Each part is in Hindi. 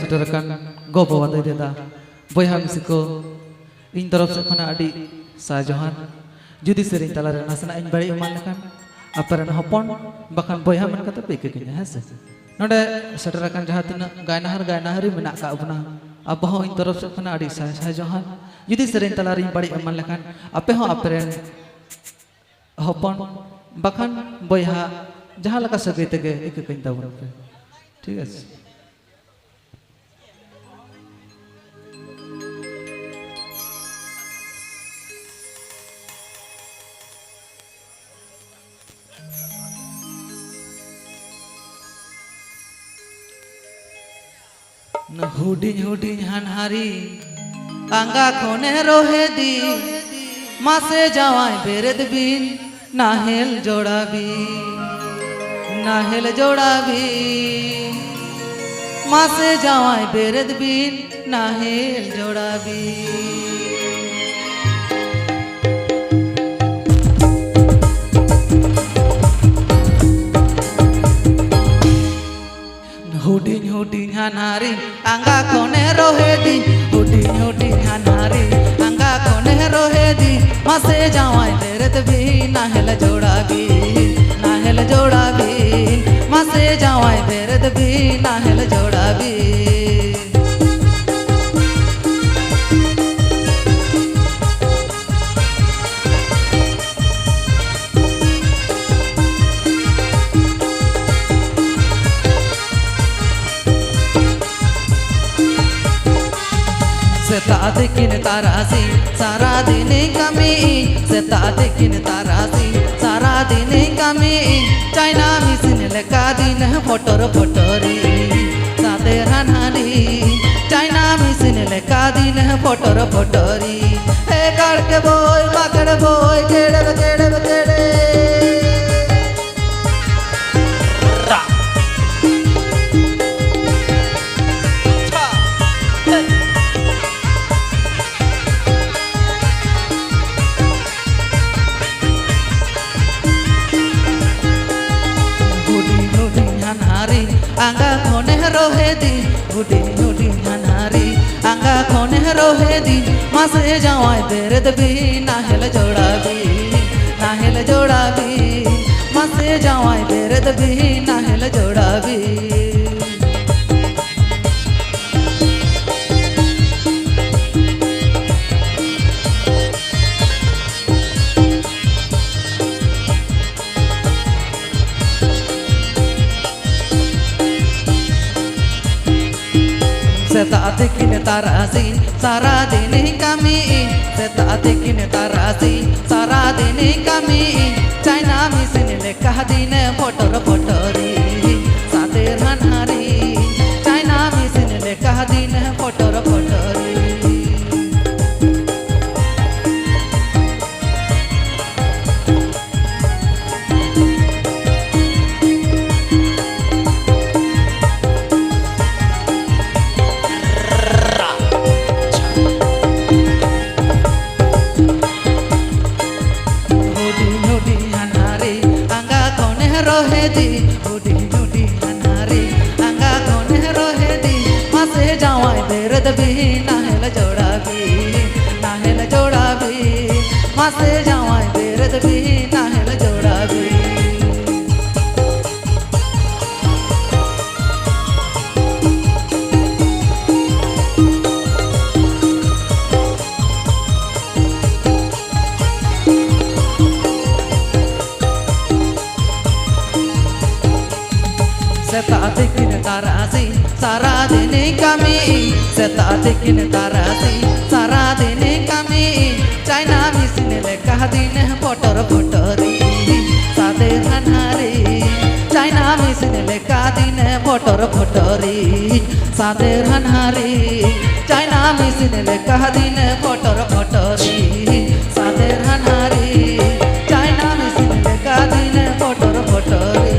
सेटरकान गो बाबा दाई दादा बयहा मिसिको इन तरफ से खना आदि साजहान जुदी सेरिन तला रे नासना इन बाड़ी मान लेखान अपरन हपन बखान बयहा मन कता पेके किnya हेसे नोडे सेटरकान जहा तना गायनाहारी मेना का अपना अब हो इन तरफ से खना आदि साजहान जुदी सेरिन तला रे इन बाड़ी मान लेखान आपे हो अपरन हपन बखान बयहा जहाँ लगा सगे तेगे एक कहीं ताबन पे ठीक है न हुडिंग हुडिंग हनहारी आंगा कोने रोहे दी मासे जावाई बेरेद बिन नाहेल जोड़ाबी मासे जावाई बेरेद बिन नाहेल जोड़ाबी हुडिंग हुडिंग हनारी आंगा कोने रोहे दी हुडिंग हुडिंग हनारी आंगा कोने रोहे दी मासे जावाई बेरेद बिन नाहेल जोड़ाबी मासे जावाई बेरेद भी नाहेल जोड़ाबी सेता दिकिन तारासी सारा दिन कमी सेता दिकिन तारासी सारा दिन कमी चाइना मिसिन लेका दिन फोटोर फोटोरी सादे हनहारी चाइना मिसिन लेका दिन फोटोर फोटोरी ए काड़के बोय माकड़ बोय केड़े केड़े केड़े आंगा कोने रोहे दी हुडिंग हुडिंग हनारी आंगा कोने रोहे दी मासे जावाई बेरेद भी नाहेल जोड़ाबी मासे जावाई बेरेद भी नाहेल जोड़ाबी सेता दिकिन तारासी सारा दिन कमी सेता दिकिन तारासी सारा दिन कमी चाइना मिसिन लेका दिन फोटोर फोटोरी सादे हनहारी चाइना मिसिन लेका दिन फोटोर फोटोरी रोहे दी हुडिंग हुडिंग हनारी आंगा कोने रोहे दी मासे जावाई बेरेद भी नाहेल जोड़ाबी मासे जावाई बेरेद भी नाहेल जोड़ाबी सेता दिकिन तारासी सारा दिन कमी सेता दिकिन तारासी सारा दिन कमी चाइना मिसिन लेका दिन फोटोर फोटोरी सादे हनहारी चाइना मिसिन लेका दिन फोटोर फोटोरी सादे हनहारी चाइना मिसिन लेका दिन फोटोर फोटोरी सादे हनहारी चाइना मिसिन लेका दिन फोटोर फोटोरी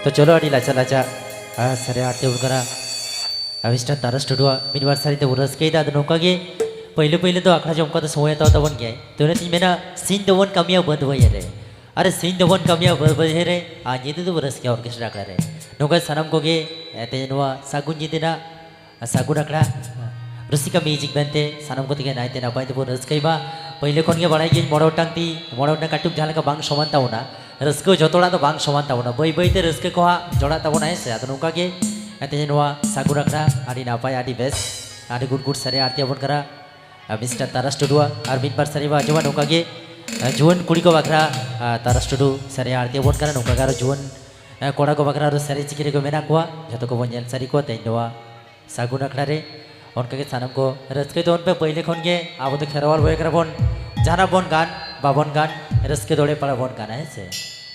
तो चलो आड़ी लाचा लाचा सरे आते उनकरा अविष्ट तारा स्टूडियो मिनवार सारी तो उरस के दाद नौका के पहले तो आखना जमका तो सोया तो वन गया तो ने तीन मेना सीन तो वन कमियां बंद हुई है अरे सिंह दबन कमिया बहे आज ये तो रस के ऑर्केस्ट्रा अखड़ा रे नौका सनम को गे तेनुआ सागुन जितेना सागुन अखड़ा रसिका म्यूजिक बनते सनम को तेगे नाइते ना पाए तो रस कई बा पहले खन के बड़ाई गे मोड़ोटांग काटुक जहाँ का बांग समान तावना रस्को जोतोड़ा तो बांग समान तावना बई बईते रस्के को जोड़ा तावना है से आतो नौका गे तेनुआ सागुन अखड़ा आदि नापाय आदि बेस आदि गुड गुड सरे आरती अपन करा मिस्टर तारा स्टूडियो और मिन बार सरे बा जवा नौका गे जुवन कुड़ी को बकरा तारा स्टूडियो सरे आरती अपन करा नौका गारो जुवन कोड़ा को बकरा रो सरे चिकिरे को मेना कुआ जतो को बन सरी को तेनुआ सागुन अखड़ा रे उनका के सानम को रस्के तो उन पे पहले खन के अब तो खेरवाल बोए कर बोन जाना बोन गान बाबन गान रस्के दौड़े पड़ा बोन गाना है से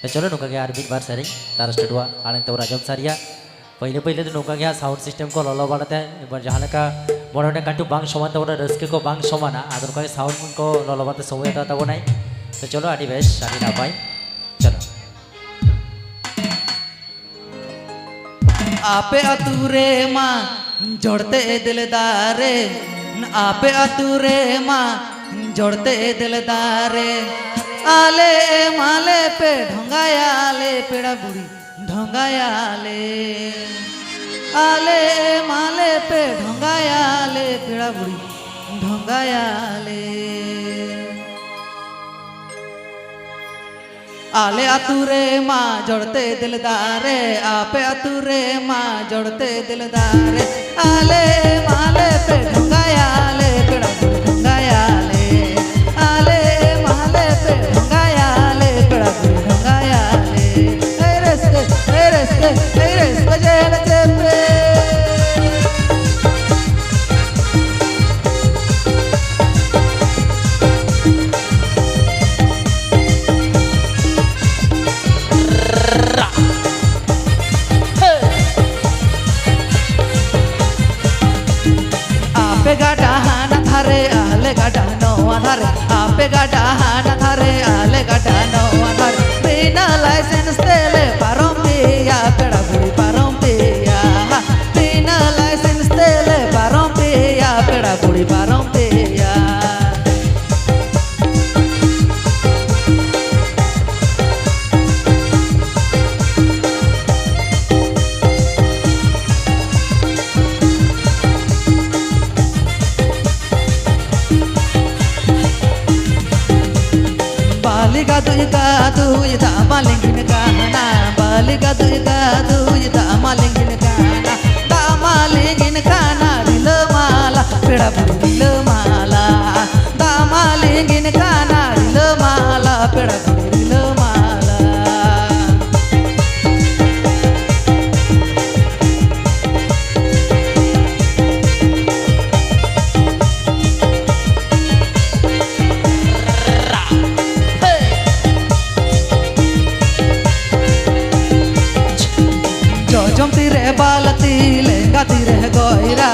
तो चलो नौका के आर बार सरे तारा स्टूडियो आनंद तो राजम सारिया पहले पहले तो नौका गया साउंड सिस्टम को ललो बाड़ते जहाँ का बड़े काटू बांग समान तब रस्के को बांग समाना आदर का साउंड को ललो बाते समय तब नाई तो चलो आदि बेस आदि नापाय चलो आपे अतुरे माँ जोड़ते दिलदारे आपे अतुरे माँ जोड़ते दिलदारे आले माले पे ढोंगायाले पेड़ा बुड़ी ढोंगायाले आले माले पे ढोंगायाले पेड़ा बुड़ी ढोंगायाले आले अतुरे माँ जोड़ते दिलदारे आपे अतुरे माँ जोड़ते दिलदारे आले माले पे ढोंगायाले पेड़ा बुड़ी ढोंगायाले आले माले पे ढोंगायाले पेड़ा बुड़ी ढोंगायाले ए रस्ते जेल चेपे आपे गाडा हाना थारे आले गाडा नौवा थारे आपे गाडा हाना थारे आले गाडा नौवा थारे बिना लाइसेंस तेले पारों पिया पेड़ा बुड़ी पारों पिया बिना लाइसेंस तेले पारों पिया पेड़ा बुड़ी पारों पिया Gadu ita malingin kana bali gadu ita malingin kana rilamala peda rilamala da malingin kana rilamala peda rilamala जम तीरे बालती लहंगा तीरे गोइरा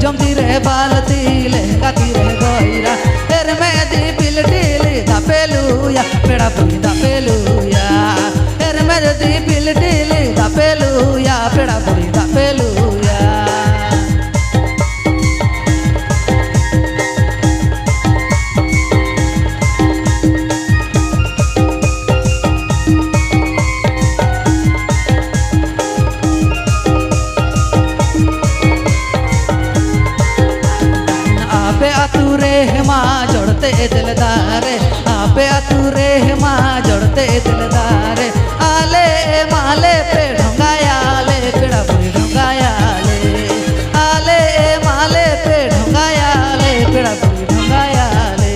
जम तीरे बालती लहंगा तीरे गोइरा तेरे में दी पिल ढीली दापेलुया पेड़ा बुड़ी दापेलुया तेरे में दी पिल ढीली दापेलुया पेड़ा बुड़ी दापेलुया माँ जोड़ते दिलदारे आपे अतुरे माँ जोड़ते दिलदारे आले माले पे ढोंगायाले पेड़ा बुड़ी ढोंगायाले आले माले पे ढोंगायाले पेड़ा बुड़ी ढोंगायाले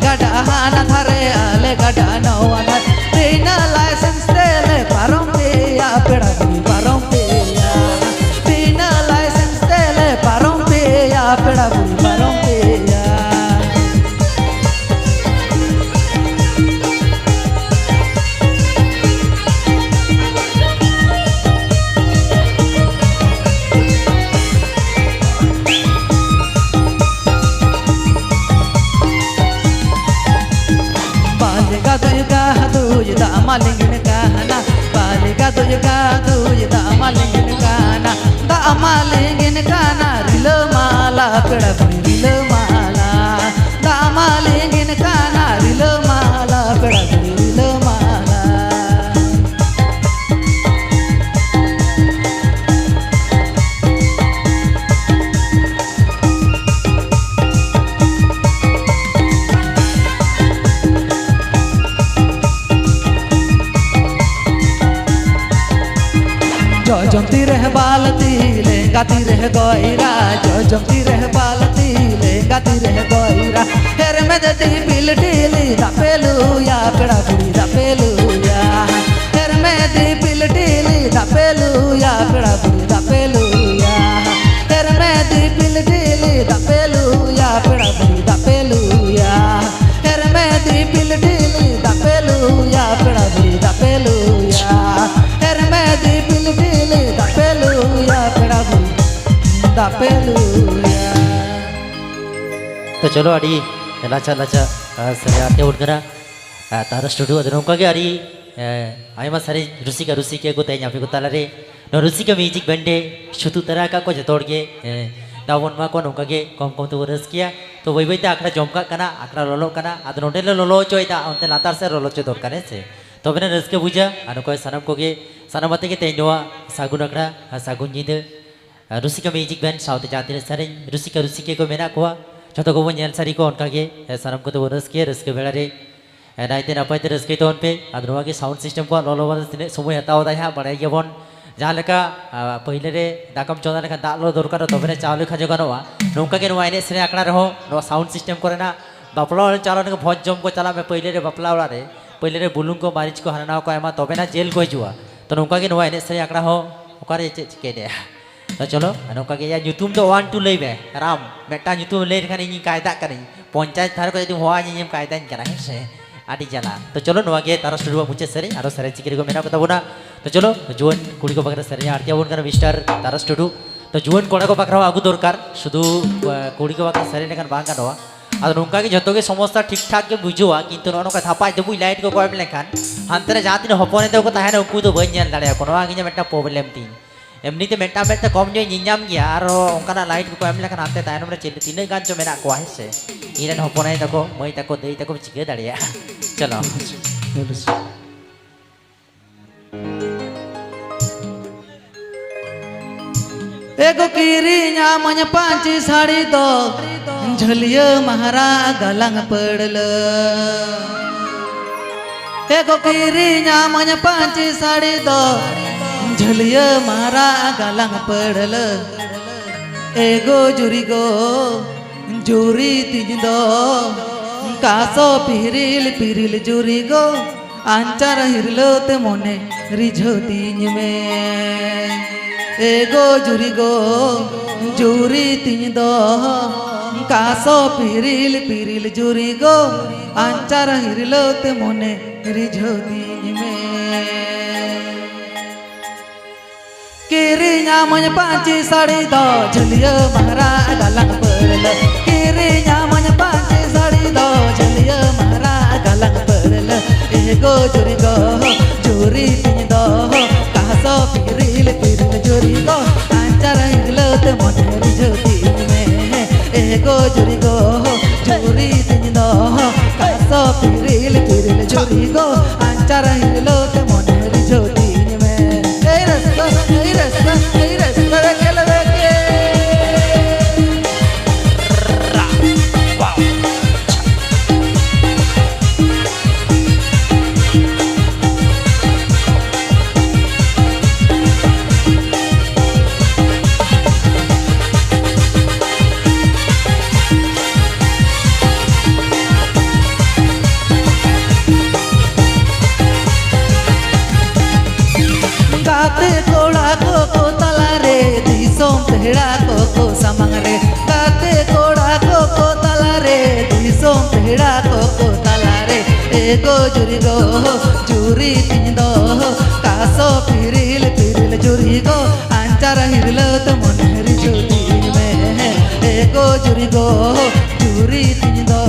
gada hana thare ale gada no anar bina license tele parom piya peda budi parom piya bina license tele parom piya peda budi parom piya malingin kana bali gaduj gaduj da malingin kana rilo mala peda buri rilo mala da malingin kana rilo mala peda buri rilo mala जो जमती रह बालती ले गाती रह गोइरा जो जमती रह बालती ले गाती रह गोइरा हेर में जटी पिल टीली दा पेलुया पेड़ा बुड़ी दा पेलुया हेर में दी पिल टीली दा पेलुया पेड़ा बुड़ी दा पेलुया हेर में दी पिल टीली दा पेलुया पेड़ा बुड़ी दा पेलुया हेर में दी पिल टीली दा पेलुया पेड़ा बुड़ी दा पेलुया हेर में दी पिल टीली दा पेलुया पेड़ा बुड़ी दा पेलुया तो चलो अड़ी लाचा लाचा सरे आते उड़करा तारा स्टूडियो अदर उनका क्या अड़ी आयमा सारे रुसिका रुसिके को तय यहाँ पे को ताला रे न रुसिका म्यूजिक बैंडे शुतु तरह का को जतोड़ के दावन मा को उनका के कम कम तो रस किया तो वही वही आखड़ा जमका कना आखड़ा लोलो कना अदर नोटे लोलो चोई ता उनते लातार से लोलो चो दौड़ करे से तो बिना रस के बुझा अनु को सनम को के सनम बाते के तय नोआ सागुन आखड़ा सागुन जिंदे रुसिका म्यूजिक बैंड साउथ जाती है सारे रुसिका रुसिके को मेना को जो को वो सारी को उनका के सनम को तो वो रस के बेड़ा रे नाइते नपाय ते रस के तो उन पे अदरवा के साउंड सिस्टम को लोलो वाले समय हताओ दा है बड़े ये बोन जहाँ लेका पहले रे दाकम चौदह लेका दालो दरकार तो बिना चावल खा जगह नवा नौका के नवाइने से आकड़ा रहो नवा साउंड सिस्टम करे ना बापला वाले चालो ने भोज जम को चला मैं पहले रे बापला वाला रे पहले रे बुलुंग को मारिच को हरना को एमा तो बिना जेल को जुआ तो नौका के नवाइने से आकड़ा हो ओकारे के दे तो चलो नौका के या यूट्यूब तो 1 2 ले बे राम मेटा यूट्यूब ले खाने नी कायदा करे पंचायत थार को यदि होआ नी कायदा करा से आदि जला तो चलो नवा के तारा स्टूडियो मुझे सरे आरो सरे चिकरी को मेना को तबना तो चलो जुवन कुड़ी को बकरा सरे आरती आवन कर मिस्टर तारा स्टूडियो तो जुवन कोड़ा को बकरा आगु दरकार शुद्ध कुड़ी को बकरा सरे लेकिन बांगा नवा आदो नौका के जतो के समस्या ठीक ठाक के बुझुआ किंतु नौका थापाय देबु लाइट को कोय लेखान हांतरे जाती हपने तो को ताहेन उकु तो बन नेल दाड़े कोनो आगे मेटा प्रॉब्लम तीन एमनी ते मेटा मेटा कम जो निनाम गया आरो ओंकाना लाइट को एम लेखान हांते तायनम रे चिल्ले तीन गान जो मेना को है इरेन हपने तको मई तको देई तको चिके दाड़िया चलो एगो किरी न्यामन पांची साड़ी दो झलिया महारा गलंग पड़ल एगो किरी न्यामन पांची साड़ी दो झलिया महारा गलंग पड़ल एगो जुरी गो जुरी तीन दो कासो पिरिल पिरिल जुरी गो आंचार हिरलो ते मोने रिझो तीन में एगो जुरी गो जुरी तीन दो कासो पिरिल पिरिल जुरी गो आंचार हिरलो ते मोने रिझो तीन में केरी न्यामन पांची साड़ी दो झलिया महारा गलंग पड़ल केरी न्यामन पांची साड़ी दो झलिया महारा गलंग पड़ल एगो जुरी गो जुरी तीन दो कासो पिरिल पिरिल जुरी गो आंचार हिरलो ते मोने रिझो तीन में एगो जुरी गो जुरी तीन दो कासो पिरिल पिरिल जुरी गो आंचार हिरलो ते मोने रिझो तीन में ए रस्ता केला के गाते कोड़ा को तला रे दिसोम तेड़ा को समंग रे गाते कोड़ा को तला रे दिसोम तेड़ा को तला रे एगो जुरी गो जुरी तीन दो कासो पिरिल पिरिल जुरी गो आंचार हिरलो तो मोने रिझो तीन में एगो जुरी गो जुरी तीन दो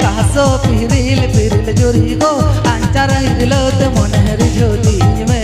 कासो पिरिल पिरिल जुरी गो आंचार ancara hirlo te mon heri jodi me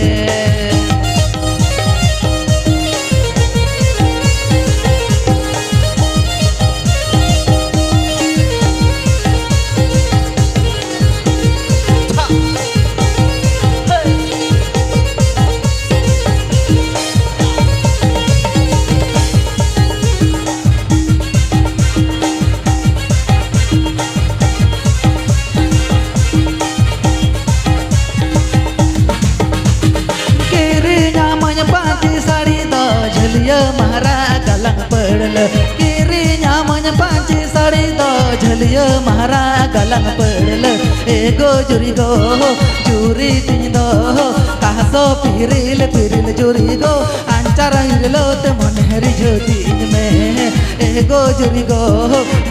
महारा गलंग पड़ल केरे न्यामन पांचे साड़ी दो झलिया महारा गलंग पड़ल एगो जुरी गो जुरी तीन दो कासो पिरिल पिरिल जुरी गो अंचारा हिरलो ते मन हरी ज्योति में एगो जुरी गो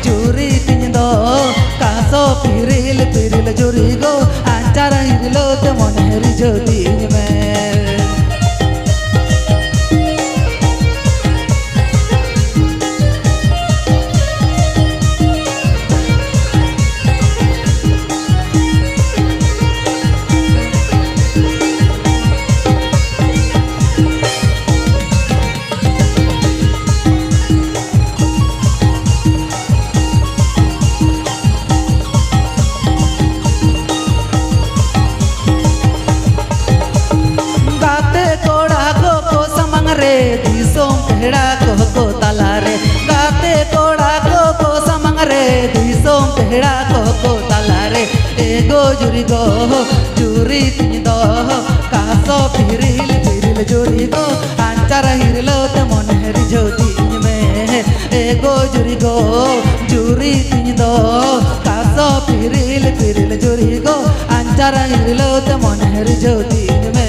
जुरी तीन दो कासो पिरिल पिरिल जुरी गो अंचारा हिरलो ते मन हरी ज्योति में दिसों पहड़ा को तला रे गाते कोड़ा को समंग रे दिसों पहड़ा को तला रे एगो जुरी गो जुरी तीन दो कासो पिरिल पिरिल जुरी गो अंचारा हिरलो ते मन हरी ज्योति में एगो जुरी गो जुरी तीन दो कासो पिरिल पिरिल जुरी गो अंचारा हिरलो ते मन हरी ज्योति में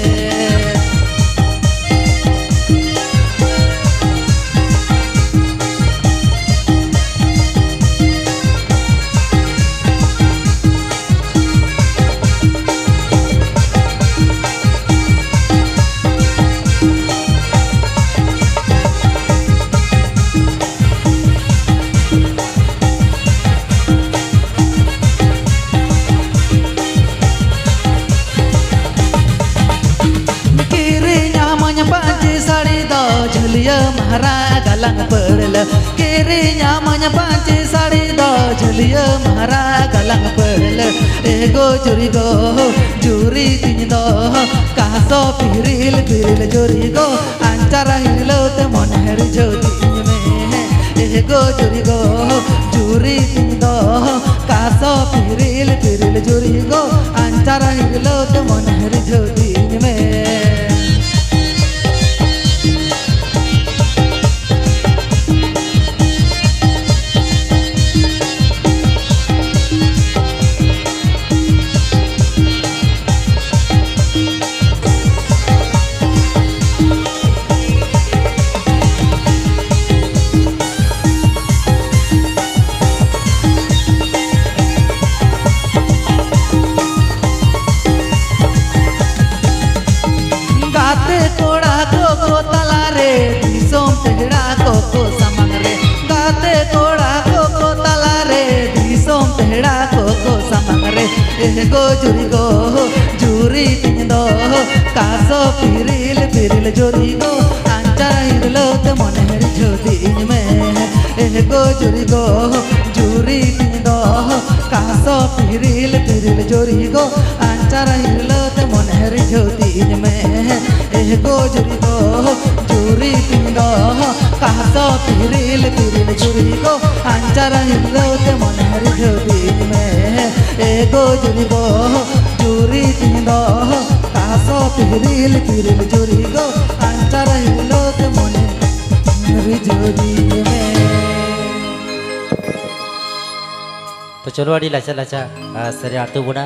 झलिया महारा गलंग पड़ल केरे न्यामन पांचे साड़ी दो झलिया महारा गलंग पड़ल एगो जुरी गो जुरी तीन दो कासो पिरिल पिरिल जुरी गो अंचारा हिरलो ते मन हरी ज्योति में एगो जुरी गो जुरी तीन दो कासो पिरिल पिरिल जुरी गो अंचारा हिरलो ते मन हरी ज्योति में को समंग रे गाते कोड़ा को तला रे दिसों पहड़ा को समंग रे एगो जुरी गो जुरी तीन दो कासो पिरिल पिरिल जुरी गो अंचारा हिरलो ते मन हरी ज्योति में एगो जुरी गो जुरी तीन दो कासो पिरिल पिरिल जुरी गो अंचारा हिरलो ते मन हरी ज्योति में एगो जुरी गो जुरी तीन दो कासो पिरिल पिरिल जुरी गो अंचारा हिरलो ते मन हरी ज्योति में एगो जुरी गो जुरी तीन दो कासो पिरिल पिरिल जुरी गो अंचारा हिरलो ते मन हरी ज्योति में। तो चलो आड़ी लाचा लाचा सरे आतु बुना